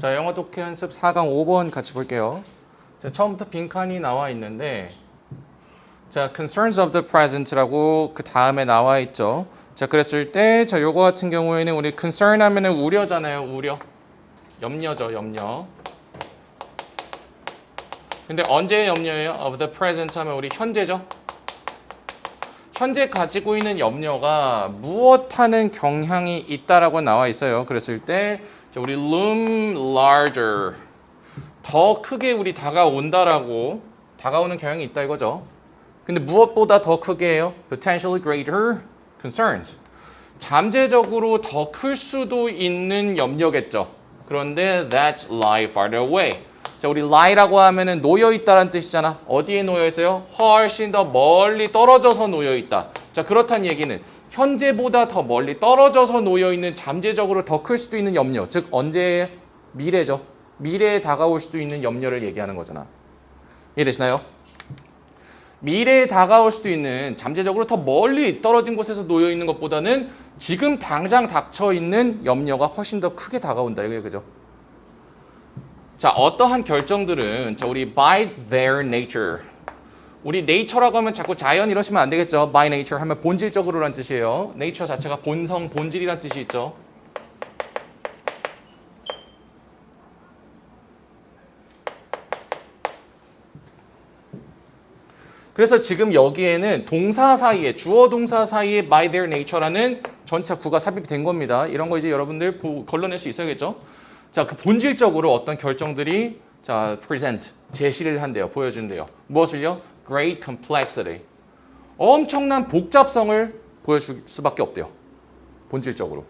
자, 영어 독해 연습 4강 5번 같이 볼게요. 자, 처음부터 빈칸이 나와 있는데, 자, concerns of the present라고 그 다음에 나와 있죠. 자, 그랬을 때, 자, 요거 같은 경우에는 우리 concern 하면은 우려잖아요, 우려. 염려죠, 염려. 근데 언제의 염려예요? of the present 하면 우리 현재죠. 현재 가지고 있는 염려가 무엇하는 경향이 있다라고 나와 있어요. 그랬을 때, 자, 우리 loom larger. 더 크게 우리 다가온다라고 다가오는 경향이 있다 이거죠. 근데 무엇보다 더 크게 해요? potentially greater concerns. 잠재적으로 더 클 수도 있는 염려겠죠. 그런데 that lie farther away. 자, 우리 lie라고 하면은 놓여 있다라는 뜻이잖아. 어디에 놓여 있어요? 훨씬 더 멀리 떨어져서 놓여 있다. 자, 그렇다는 얘기는 현재보다 더 멀리 떨어져서 놓여 있는 잠재적으로 더 클 수도 있는 염려. 즉 언제? 미래죠. 미래에 다가올 수도 있는 염려를 얘기하는 거잖아. 이해되시나요? 미래에 다가올 수도 있는 잠재적으로 더 멀리 떨어진 곳에서 놓여 있는 것보다는 지금 당장 닥쳐 있는 염려가 훨씬 더 크게 다가온다 이거예요, 그죠? 자, 어떠한 결정들은 자, 우리 by their nature. 우리 nature라고 하면 자꾸 자연 이러시면 안 되겠죠. by nature 하면 본질적으로란 뜻이에요. nature 자체가 본성, 본질이란 뜻이 있죠. 그래서 지금 여기에는 동사 사이에, 주어 동사 사이에 by their nature라는 전치사 구가 삽입이 된 겁니다. 이런 거 이제 여러분들 걸러낼 수 있어야겠죠. 자, 그 본질적으로 어떤 결정들이 자, present, 제시를 한대요. 보여준대요. 무엇을요? Great complexity. 엄청난 복잡성을 보여줄 수밖에 없대요. 본질적으로.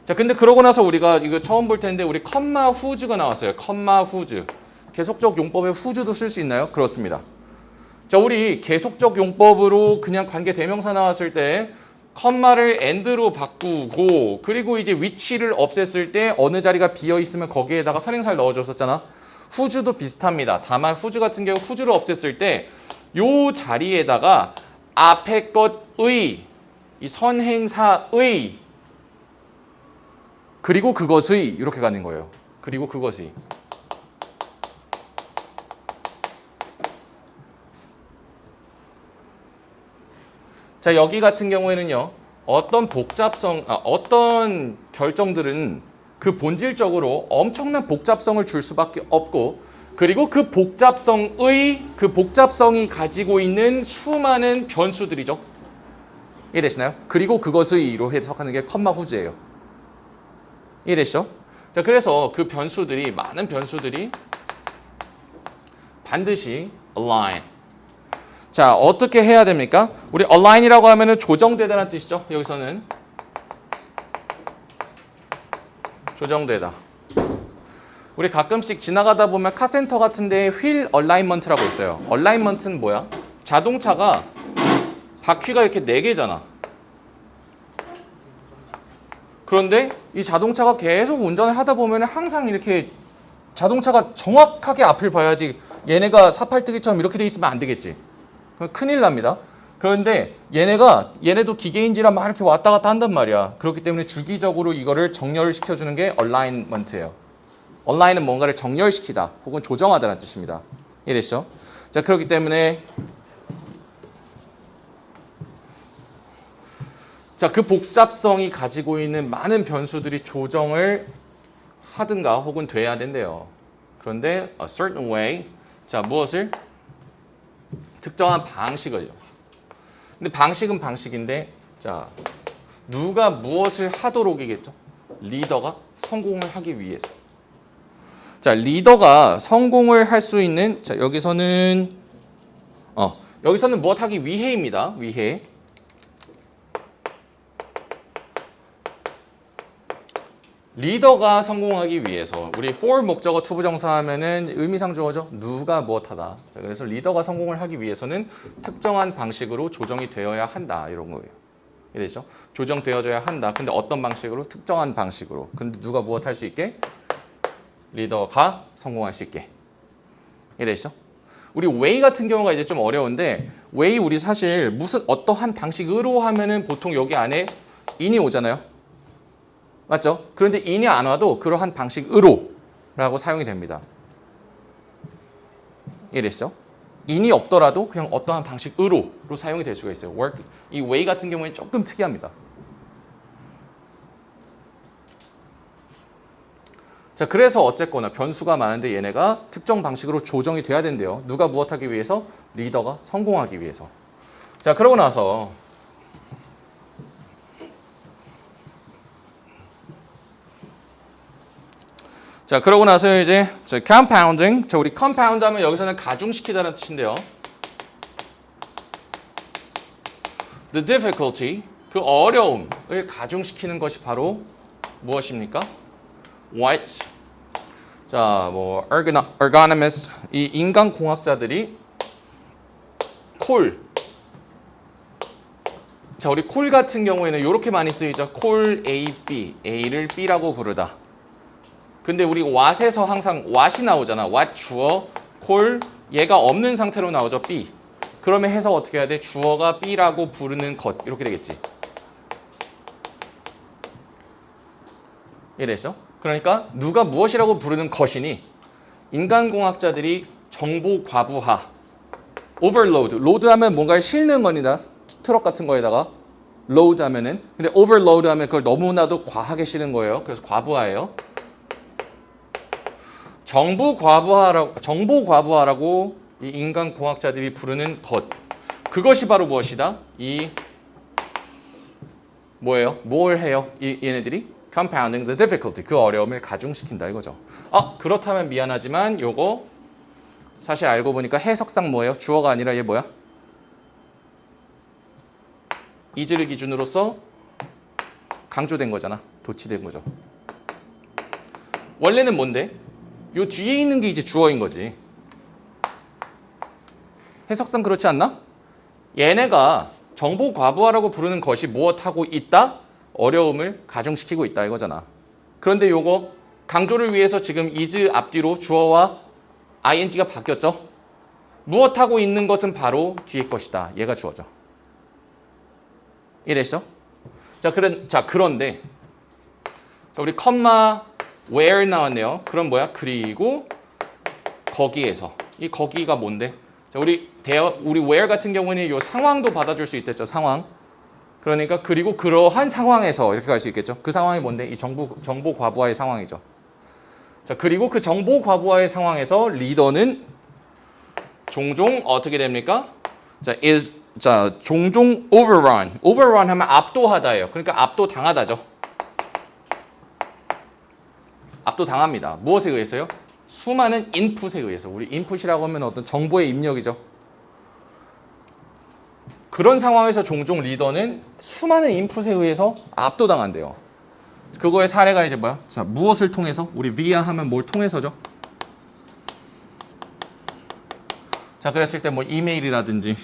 자, 근데 그러고 나서 우리가 이거 처음 볼 텐데 우리 컴마 후즈가 나왔어요. 컴마 후즈. 계속적 용법에 후즈도 쓸 수 있나요? 그렇습니다. 자, 우리 계속적 용법으로 그냥 관계 대명사 나왔을 때 컴마를 and로 바꾸고 그리고 이제 위치를 없앴을 때 어느 자리가 비어 있으면 거기에다가 선행사를 넣어줬었잖아. 후즈도 비슷합니다. 다만 후즈 같은 경우 후즈를 없앴을 때 요 자리에다가 앞에 것의 이 선행사의 그리고 그것의 이렇게 가는 거예요. 그리고 그것의. 자, 여기 같은 경우에는요. 어떤 어떤 결정들은 그 본질적으로 엄청난 복잡성을 줄 수밖에 없고 그리고 그 복잡성이 가지고 있는 수많은 변수들이죠. 이해되시나요? 그리고 그것의로 해석하는 게 컴마 후즈예요. 이해되시죠? 자, 그래서 그 변수들이 많은 변수들이 반드시 align. 자, 어떻게 해야 됩니까? 우리 align이라고 하면은 조정되다라는 뜻이죠. 여기서는 조정되다. 우리 가끔씩 지나가다 보면 카센터 같은 데 휠 얼라인먼트라고 있어요. 얼라인먼트는 뭐야? 자동차가 바퀴가 이렇게 4개잖아. 그런데 이 자동차가 계속 운전을 하다 보면 항상 이렇게 자동차가 정확하게 앞을 봐야지 얘네가 사팔뜨기처럼 이렇게 돼 있으면 안 되겠지. 큰일 납니다. 그런데 얘네도 기계인지라 막 이렇게 왔다 갔다 한단 말이야. 그렇기 때문에 주기적으로 이거를 정렬을 시켜주는 게 얼라인먼트예요. 얼라인은 뭔가를 정렬시키다 혹은 조정하다는 뜻입니다. 이해되시죠? 자, 그렇기 때문에 자, 그 복잡성이 가지고 있는 많은 변수들이 조정을 하든가 혹은 돼야 된대요. 그런데 a certain way. 자, 무엇을? 특정한 방식을요. 근데 방식은 방식인데 자, 누가 무엇을 하도록이겠죠? 리더가 성공을 하기 위해서. 자, 리더가 성공을 할 수 있는 자, 여기서는 무엇 하기 위해입니다. 위해. 리더가 성공하기 위해서 우리 for 목적어 투부정사 하면은 의미상 주어죠. 누가 무엇하다. 자, 그래서 리더가 성공을 하기 위해서는 특정한 방식으로 조정이 되어야 한다 이런 거예요. 이해되죠? 조정되어져야 한다. 근데 어떤 방식으로? 특정한 방식으로. 근데 누가 무엇 할 수 있게? 리더가 성공할 수 있게. 이해되시죠? 우리 way 같은 경우가 이제 좀 어려운데 way 우리 사실 무슨 어떠한 방식으로 하면은 보통 여기 안에 in이 오잖아요. 맞죠? 그런데 in이 안 와도 그러한 방식으로 라고 사용이 됩니다. 이해되시죠? in이 없더라도 그냥 어떠한 방식으로 사용이 될 수가 있어요. work, 이 way 같은 경우에는 조금 특이합니다. 자, 그래서 어쨌거나 변수가 많은데 얘네가 특정 방식으로 조정이 돼야 된대요. 누가 무엇하기 위해서? 리더가 성공하기 위해서. 자, 그러고 나서 이제 compounding. 자, 우리 compound 하면 여기서는 가중시키다는 뜻인데요. The difficulty, 그 어려움을 가중시키는 것이 바로 무엇입니까? What? 자, 뭐 ergonomist, 이 인간공학자들이 콜. 자, 우리 콜 같은 경우에는 이렇게 많이 쓰이죠. 콜 A, B, A를 B라고 부르다. 근데 우리 what에서 항상 what이 나오잖아. what 주어, 콜 얘가 없는 상태로 나오죠. B. 그러면 해석 어떻게 해야 돼? 주어가 B라고 부르는 것 이렇게 되겠지. 이해되시죠? 그러니까 누가 무엇이라고 부르는 것이니 인간공학자들이 정보 과부하, overload, load 하면 뭔가를 실는 겁니다. 트럭 같은 거에다가 load 하면은. 근데 overload 하면 그걸 너무나도 과하게 실은 거예요. 그래서 과부하예요. 정보 과부하라고 이 인간공학자들이 부르는 것. 그것이 바로 무엇이다? 이 뭐예요? 뭘 해요? 얘네들이? compounding the difficulty. 그 어려움을 가중시킨다 이거죠. 그렇다면 미안하지만 요거 사실 알고 보니까 해석상 뭐예요? 주어가 아니라 얘 뭐야? is를 기준으로서 강조된 거잖아. 도치된 거죠. 원래는 뭔데? 요 뒤에 있는 게 이제 주어인 거지. 해석상 그렇지 않나? 얘네가 정보 과부하라고 부르는 것이 무엇하고 있다? 어려움을 가중시키고 있다 이거잖아. 그런데 요거 강조를 위해서 지금 is 앞뒤로 주어와 ing가 바뀌었죠? 무엇하고 있는 것은 바로 뒤에 것이다. 얘가 주어죠. 이해되시죠? 자, 그런데 우리 컴마 where 나왔네요. 그럼 뭐야? 그리고 거기에서. 이 거기가 뭔데? 자, 우리 where 같은 경우는 이 상황도 받아줄 수 있겠죠. 상황. 그러니까 그리고 그러한 상황에서 이렇게 갈 수 있겠죠. 그 상황이 뭔데? 이 정보 과부하의 상황이죠. 자, 그리고 그 정보 과부하의 상황에서 리더는 종종 어떻게 됩니까? 자, 종종 overrun. overrun 하면 압도하다예요. 그러니까 압도당하다죠. 압도당합니다. 무엇에 의해서요? 수많은 인풋에 의해서. 우리 인풋이라고 하면 어떤 정보의 입력이죠. 그런 상황에서 종종 리더는 수많은 인풋에 의해서 압도당한대요. 그거의 사례가 이제 뭐야? 자, 무엇을 통해서? 우리 via 하면 뭘 통해서죠? 자, 그랬을 때 뭐 이메일이라든지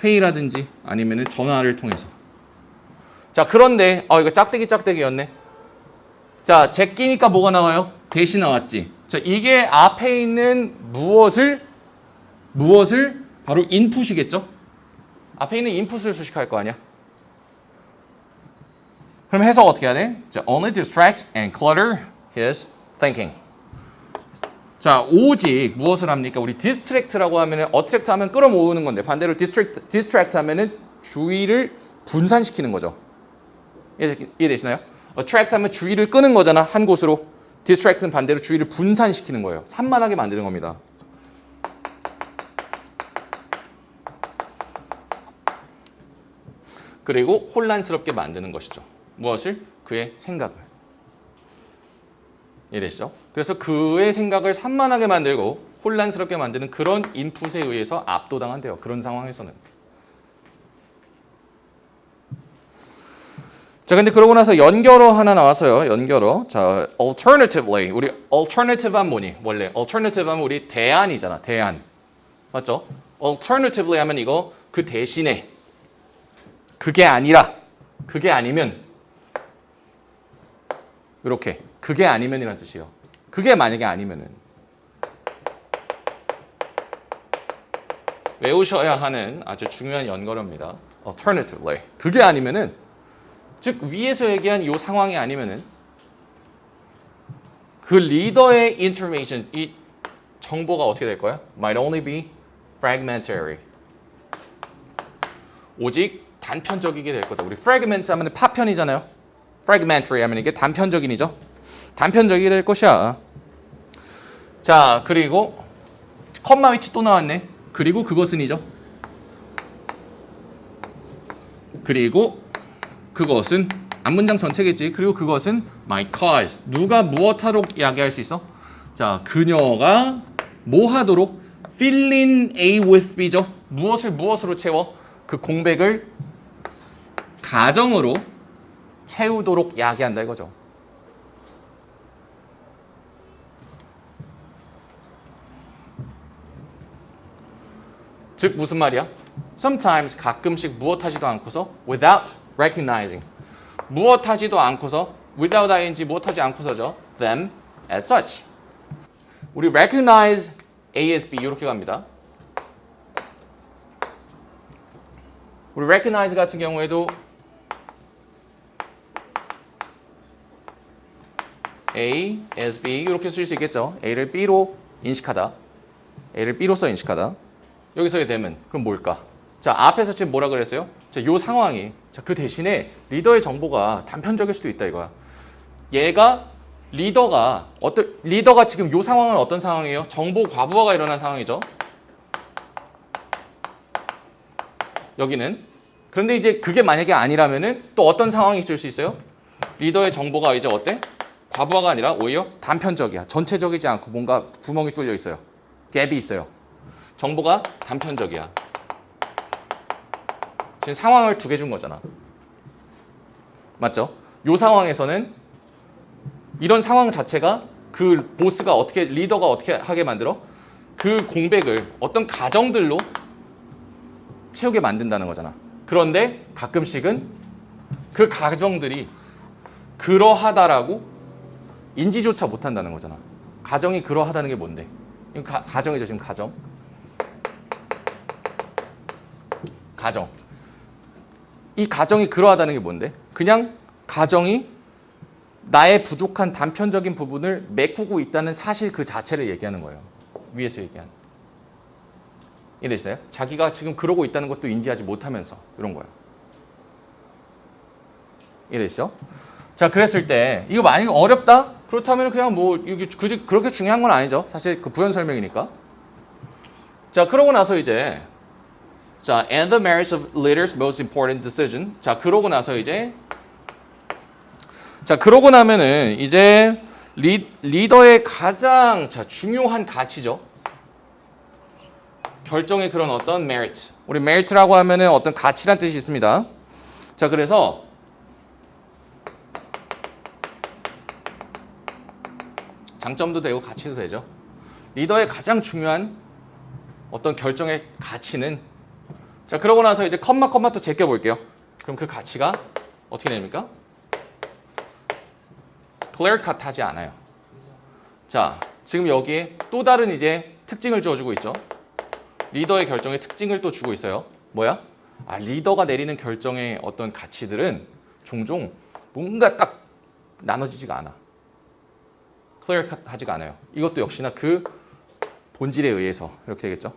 회의라든지 아니면은 전화를 통해서. 자, 그런데 이거 짝대기였네. 자, 제끼니까 뭐가 나와요? 대시 나왔지. 자, 이게 앞에 있는 무엇을 바로 인풋이겠죠? 앞에 있는 인풋을 수식할 거 아니야? 그럼 해석 어떻게 해야 돼? 자, only distract and clutter his thinking. 자, 오직 무엇을 합니까? 우리 distract라고 하면은 attract 하면 끌어모으는 건데 반대로 distract 하면은 주의를 분산시키는 거죠. 이해되시나요? attract 하면 주의를 끄는 거잖아. 한 곳으로. distract는 반대로 주의를 분산시키는 거예요. 산만하게 만드는 겁니다. 그리고 혼란스럽게 만드는 것이죠. 무엇을? 그의 생각을. 이해되시죠? 그래서 그의 생각을 산만하게 만들고 혼란스럽게 만드는 그런 인풋에 의해서 압도당한대요. 그런 상황에서는. 자, 근데 그러고 나서 연결어 하나 나왔어요. 연결어. 자, alternatively. 우리 alternative 하면 뭐니? 원래 alternative 하면 우리 대안이잖아. 대안. 맞죠? alternatively 하면 이거 그 대신에 그게 아니라 그게 아니면 이렇게 그게 아니면이라는 뜻이에요. 그게 만약에 아니면은 외우셔야 하는 아주 중요한 연결어입니다. alternatively. 그게 아니면은 즉 위에서 얘기한 이 상황이 아니면은 그 리더의 information, 이 정보가 어떻게 될 거야? Might only be fragmentary. 오직 단편적이게 될 거다. 우리 fragment 하면 파편이잖아요. fragmentary 하면 이게 단편적인이죠. 단편적이게 될 것이야. 자, 그리고 컴마 위치 또 나왔네. 그리고 그것은이죠. 그리고 그것은 앞문장 전체겠지. 그리고 그것은 might cause. 누가 무엇하도록 이야기할 수 있어? 자, 그녀가 뭐 하도록 fill in A with B죠. 무엇을 무엇으로 채워? 그 공백을 가정으로 채우도록 이야기한다 이거죠. 즉 무슨 말이야? Sometimes 가끔씩 무엇하지도 않고서 without recognizing 무엇하지도 않고서 without ing 무엇하지 않고서죠. them as such. 우리 recognize A as B 이렇게 갑니다. 우리 recognize 같은 경우에도 A as B 이렇게 쓸 수 있겠죠. A를 B로 인식하다. A를 B로서 인식하다. 여기서의 them은 그럼 뭘까? 자, 앞에서 지금 뭐라 그랬어요? 자, 요 상황이 자, 그 대신에 리더의 정보가 단편적일 수도 있다 이거야. 얘가 리더가 지금 요 상황은 어떤 상황이에요? 정보 과부하가 일어난 상황이죠. 여기는. 그런데 이제 그게 만약에 아니라면은 또 어떤 상황이 있을 수 있어요? 리더의 정보가 이제 어때? 과부하가 아니라 오히려 단편적이야. 전체적이지 않고 뭔가 구멍이 뚫려 있어요. 갭이 있어요. 정보가 단편적이야. 지금 상황을 두 개 준 거잖아. 맞죠? 요 상황에서는 이런 상황 자체가 그 보스가 어떻게 리더가 어떻게 하게 만들어? 그 공백을 어떤 가정들로 채우게 만든다는 거잖아. 그런데 가끔씩은 그 가정들이 그러하다라고 인지조차 못한다는 거잖아. 가정이 그러하다는 게 뭔데? 이거 가정이죠 지금 가정. 가정. 이 가정이 그러하다는 게 뭔데? 그냥 가정이 나의 부족한 단편적인 부분을 메꾸고 있다는 사실 그 자체를 얘기하는 거예요. 위에서 얘기한. 이해되시나요? 자기가 지금 그러고 있다는 것도 인지하지 못하면서 이런 거예요. 이해되시죠? 자, 그랬을 때 이거 만약에 어렵다? 그렇다면 그냥 뭐 이게 그렇게 중요한 건 아니죠. 사실 그 부연 설명이니까. 자, 그러고 나서 이제 자, and the merits of leaders' most important decision. 자, 그러고 나서 이제 자, 그러고 나면은 이제 리더의 가장 중요한 가치죠. 결정의 그런 어떤 merit. 우리 merit라고 하면은 어떤 가치란 뜻이 있습니다. 자, 그래서 장점도 되고 가치도 되죠. 리더의 가장 중요한 어떤 결정의 가치는 자, 그러고 나서 이제 컴마 또 제껴 볼게요. 그럼 그 가치가 어떻게 됩니까? clear cut 하지 않아요. 자, 지금 여기에 또 다른 이제 특징을 주어주고 있죠. 리더의 결정의 특징을 또 주고 있어요. 뭐야? 아, 리더가 내리는 결정의 어떤 가치들은 종종 뭔가 딱 나눠지지가 않아. clear cut 하지가 않아요. 이것도 역시나 그 본질에 의해서 이렇게 되겠죠.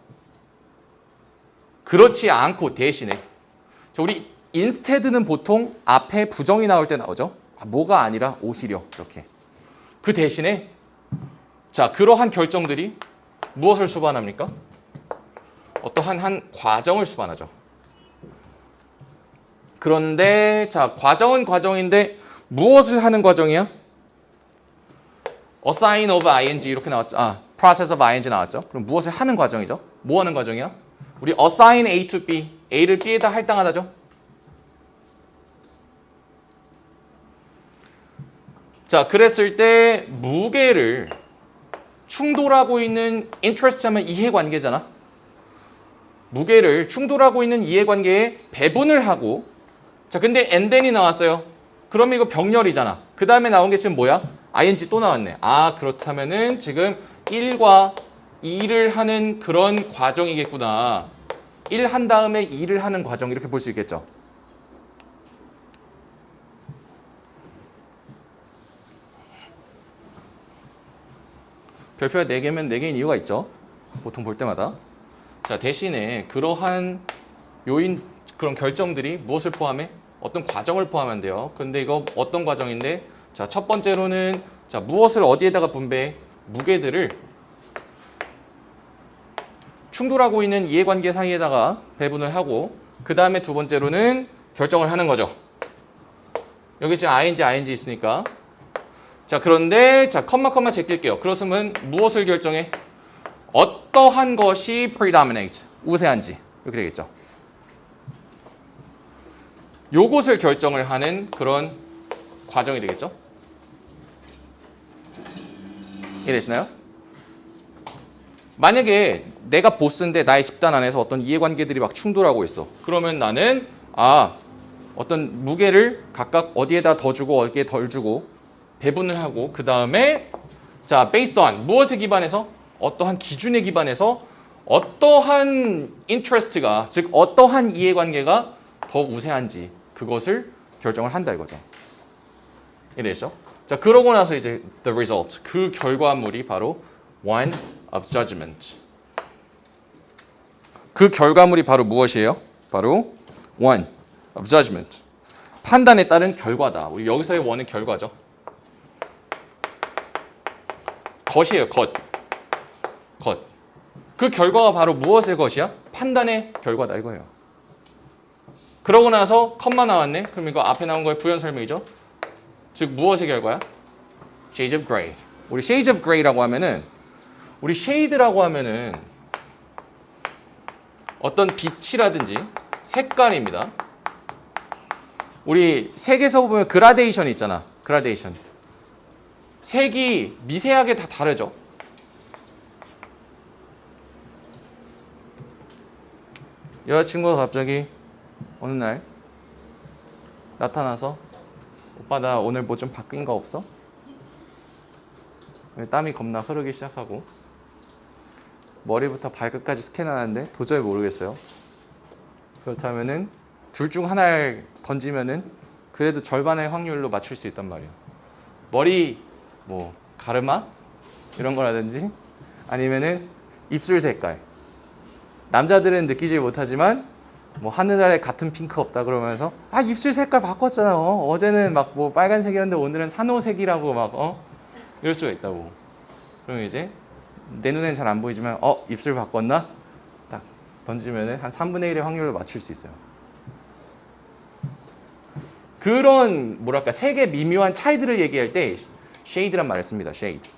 그렇지 않고 대신에 자, 우리 instead는 보통 앞에 부정이 나올 때 나오죠. 아, 뭐가 아니라 오히려 이렇게. 그 대신에 자, 그러한 결정들이 무엇을 수반합니까? 어떠한 한 과정을 수반하죠. 그런데 자, 과정은 과정인데 무엇을 하는 과정이야? assign of ing 이렇게 나왔죠. 아, process of ing 나왔죠. 그럼 무엇을 하는 과정이죠? 뭐 하는 과정이야? 우리 assign A to B, A를 B에다 할당하다죠. 자, 그랬을 때 무게를 충돌하고 있는 interest 하면 이해관계잖아. 무게를 충돌하고 있는 이해관계에 배분을 하고 자, 근데 and then이 나왔어요. 그러면 이거 병렬이잖아. 그 다음에 나온 게 지금 뭐야? ing 또 나왔네. 아, 그렇다면은 지금 1과 2를 하는 그런 과정이겠구나. 1 한 다음에 2를 하는 과정 이렇게 볼 수 있겠죠. 별표가 4개면 4개인 이유가 있죠. 보통 볼 때마다. 자, 대신에 그러한 요인, 그런 결정들이 무엇을 포함해? 어떤 과정을 포함한대요. 근데 이거 어떤 과정인데? 자, 첫 번째로는 자, 무엇을 어디에다가 분배해? 무게들을 충돌하고 있는 이해관계 사이에다가 배분을 하고, 그 다음에 두 번째로는 결정을 하는 거죠. 여기 지금 ing 있으니까. 자, 그런데 자, 컴마 제낄게요. 그렇으면 무엇을 결정해? 어떠한 것이 predominate, 우세한지. 이렇게 되겠죠. 요것을 결정을 하는 그런 과정이 되겠죠. 이해되시나요? 만약에 내가 보스인데 나의 집단 안에서 어떤 이해관계들이 막 충돌하고 있어. 그러면 나는 어떤 무게를 각각 어디에다 더 주고 어디에 덜 주고 배분을 하고, 그 다음에 자, based on 무엇에 기반해서, 어떠한 기준에 기반해서 어떠한 interest가, 즉 어떠한 이해관계가 더 우세한지 그것을 결정을 한다 이거죠. 이해되죠? 자, 그러고 나서 이제 the result, 그 결과물이 바로 one of judgment. 그 결과물이 바로 무엇이에요? 바로 one of judgment. 판단에 따른 결과다. 우리 여기서의 one은 결과죠. 것이에요, 것. 그 결과가 바로 무엇의 것이야? 판단의 결과다 이거예요. 그러고 나서 컴마 나왔네. 그럼 이거 앞에 나온 거의 부연 설명이죠. 즉 무엇의 결과야? Shades of Grey. 우리 Shades of Grey라고 하면은, 우리 shade라고 하면은 어떤 빛이라든지 색깔입니다. 우리 색에서 보면 그라데이션 있잖아. 그라데이션. 색이 미세하게 다 다르죠. 여자친구가 갑자기 어느 날 나타나서 오빠 나 오늘 뭐 좀 바뀐 거 없어? 땀이 겁나 흐르기 시작하고 머리부터 발끝까지 스캔하는데 도저히 모르겠어요. 그렇다면은 둘 중 하나를 던지면은 그래도 절반의 확률로 맞출 수 있단 말이에요. 머리 뭐 가르마 이런 거라든지 아니면은 입술 색깔. 남자들은 느끼지 못하지만 뭐 하늘 아래 같은 핑크 없다 그러면서 입술 색깔 바꿨잖아. 어제는 막 뭐 빨간색이었는데 오늘은 산호색이라고 막 이럴 수가 있다고. 그럼 이제 내 눈엔 잘 안 보이지만 입술 바꿨나? 딱 던지면은 한 3분의 1의 확률로 맞출 수 있어요. 그런 뭐랄까 색의 미묘한 차이들을 얘기할 때 shade란 말을 씁니다. shade.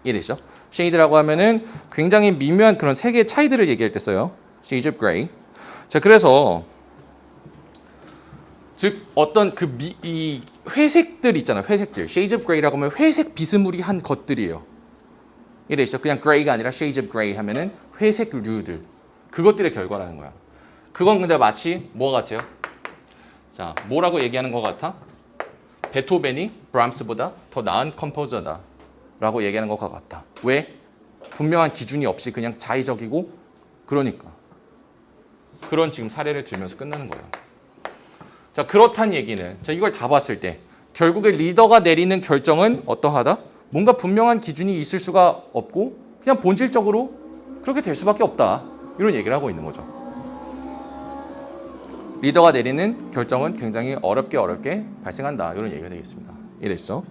이해되시죠? shade라고 하면은 굉장히 미묘한 그런 색의 차이들을 얘기할 때 써요. shades of gray. 자, 그래서 즉 어떤 이 회색들 있잖아요. 회색들. shades of gray라고 하면 회색 비스무리한 것들이에요. 이해되시죠? 그냥 gray가 아니라 shades of gray 하면은 회색류들. 그것들의 결과라는 거야. 그건 근데 마치 뭐가 같아요? 자, 뭐라고 얘기하는 것 같아? 베토벤이 브람스보다 더 나은 컴포저다 라고 얘기하는 것과 같다. 왜? 분명한 기준이 없이 그냥 자의적이고, 그러니까 그런 지금 사례를 들면서 끝나는 거예요. 자, 그렇단 얘기는, 자, 이걸 다 봤을 때 결국에 리더가 내리는 결정은 어떠하다? 뭔가 분명한 기준이 있을 수가 없고 그냥 본질적으로 그렇게 될 수밖에 없다. 이런 얘기를 하고 있는 거죠. 리더가 내리는 결정은 굉장히 어렵게 발생한다. 이런 얘기가 되겠습니다. 이해되시죠?